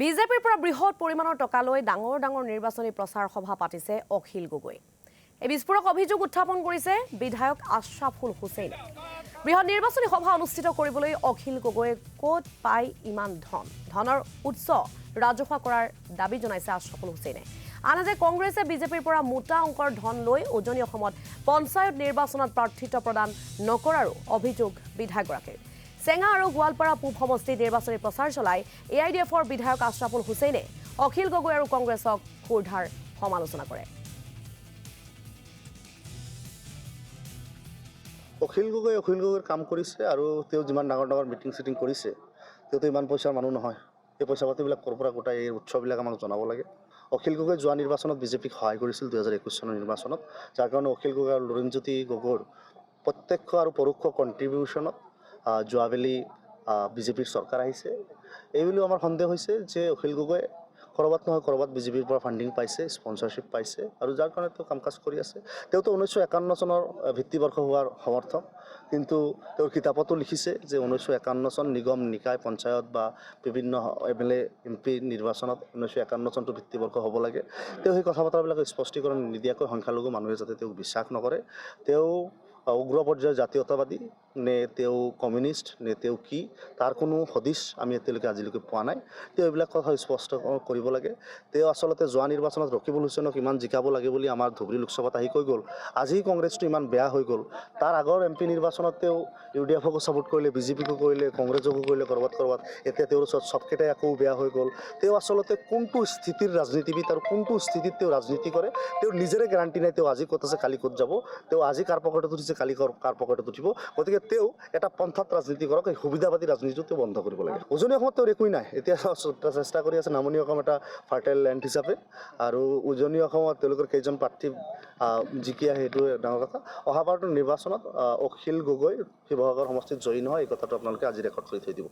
বিজেপিৰ পৰা বৃহৎ পৰিমাণৰ টকা লৈ ডাঙৰ ডাঙৰ নিৰ্বাচনী প্ৰচাৰ সভা পাতিছে অখিল গগৈ। এই বিস্ফোৰক অভিযোগ উত্থাপন কৰিছে বিধায়ক আশ্ৰাফুল হুছেইনে। বৃহৎ নিৰ্বাচনী সভা অনুষ্ঠিত কৰিবলৈ অখিল গগৈয়ে ক'ত পায় ইমান ধন? ধনৰ উৎস ৰাজহুৱা কৰাৰ দাবী জনাইছে আশ্ৰাফুল হুছেইনে। আনহাতে কংগ্ৰেছে বিজেপিৰ পৰা মোটা অংকৰ ধন লৈ উজনি অসমত পঞ্চায়ত নিৰ্বাচনত প্ৰাৰ্থিত্ব প্ৰদান নকৰাৰো অভিযোগ বিধায়কগৰাকীৰ। চেঙা আৰু গোৱালপাৰা পূব সমষ্টিত নিৰ্বাচনী প্ৰচাৰ চলাই AIDFৰ বিধায়ক আশ্ৰাফুল হুছেইনে অখিল গগৈ আৰু কংগ্ৰেছক খুৰধাৰ সমালোচনা কৰে। অখিল গগৈৰ কাম কৰিছে আৰু তেওঁ যিমান ডাঙৰ ডাঙৰ মিটিং চিটিং কৰিছে তেওঁতো ইমান পইচাৰ মানুহ নহয়। এই পইচা পাতিবিলাক ক'ৰ পৰা গোটাই এই উৎসবিলাক আমাক জনাব লাগে। অখিল গগৈ যোৱা নিৰ্বাচনত বিজেপিক সহায় কৰিছিল 2021 চনৰ নিৰ্বাচনত, যাৰ কাৰণে অখিল গগৈ আৰু লুৰিণজ্যোতি গগৈৰ প্ৰত্যক্ষ আৰু পৰোক্ষ কণ্ট্ৰিবিউশ্যনত যোৱাবেলি বিজেপিৰ চৰকাৰ আহিছে। এইবুলিও আমাৰ সন্দেহ হৈছে যে অখিল গগৈ ক'ৰবাত নহয় ক'ৰবাত বিজেপিৰ পৰা ফাণ্ডিং পাইছে, স্পনচাৰশ্বিপ পাইছে আৰু যাৰ কাৰণে তেওঁ কাম কাজ কৰি আছে। তেওঁতো 1951 চনৰ ভিত্তিবৰ্ষ হোৱাৰ সমৰ্থক, কিন্তু তেওঁৰ কিতাপতো লিখিছে যে 1951 চন নিগম নিকায় পঞ্চায়ত বা বিভিন্ন MLA MP নিৰ্বাচনত 1951 চনটো ভিত্তিবৰ্ষ হ'ব লাগে। তেওঁ সেই কথা বতৰাবিলাক স্পষ্টীকৰণ নিদিয়াকৈ সংখ্যালঘু মানুহে যাতে তেওঁক বিশ্বাস নকৰে, তেওঁ উগ্ৰ পৰ্যায়ৰ জাতীয়তাবাদী নে তেওঁ কমিউনিষ্ট নে তেওঁ কি, তাৰ কোনো হদিছ আমি এতিয়ালৈকে আজিলৈকে পোৱা নাই। তেওঁ এইবিলাক কথা স্পষ্ট কৰিব লাগে। তেওঁ আচলতে যোৱা নিৰ্বাচনত ৰকিবুল হুছেইনক ইমান জিকাব লাগে বুলি আমাৰ ধুবুৰী লোকসভাত আহি কৈ গ'ল। আজি কংগ্ৰেছটো ইমান বেয়া হৈ গ'ল, তাৰ আগৰ MP নিৰ্বাচনত তেওঁ UDFকো ছাপোৰ্ট কৰিলে, বিজেপিকো কৰিলে, কংগ্ৰেছকো কৰিলে ক'ৰবাত, এতিয়া তেওঁৰ ওচৰত চবকেইটাই আকৌ বেয়া হৈ গ'ল। তেওঁ আচলতে কোনটো স্থিতিৰ ৰাজনীতিবিদ আৰু কোনটো স্থিতিত তেওঁ ৰাজনীতি কৰে তেওঁৰ নিজৰে গেৰাণ্টি নাই। তেওঁ আজি ক'ত আছে কালি ক'ত যাব, তেওঁ আজি কাৰ পকেটত উঠিছে কালি কাৰ পকেটত উঠিব। গতিকে তেওঁ এটা পন্থাত ৰাজনীতি কৰক, এই সুবিধাবাদী ৰাজনীতিটো তেওঁ বন্ধ কৰিব লাগে। উজনি অসমত তেওঁৰ একোৱেই নাই। এতিয়া চেষ্টা কৰি আছে নামনি অসম এটা ফাৰ্টাইল লেণ্ড হিচাপে, আৰু উজনি অসমত তেওঁলোকৰ কেইজন প্ৰাৰ্থী জিকি আহে সেইটো ডাঙৰ কথা। অহাবাৰটো নিৰ্বাচনত অখিল গগৈ শিৱসাগৰ সমষ্টিত জয়ী নহয়, এই কথাটো আপোনালোকে আজি ৰেকৰ্ড কৰি থৈ দিব।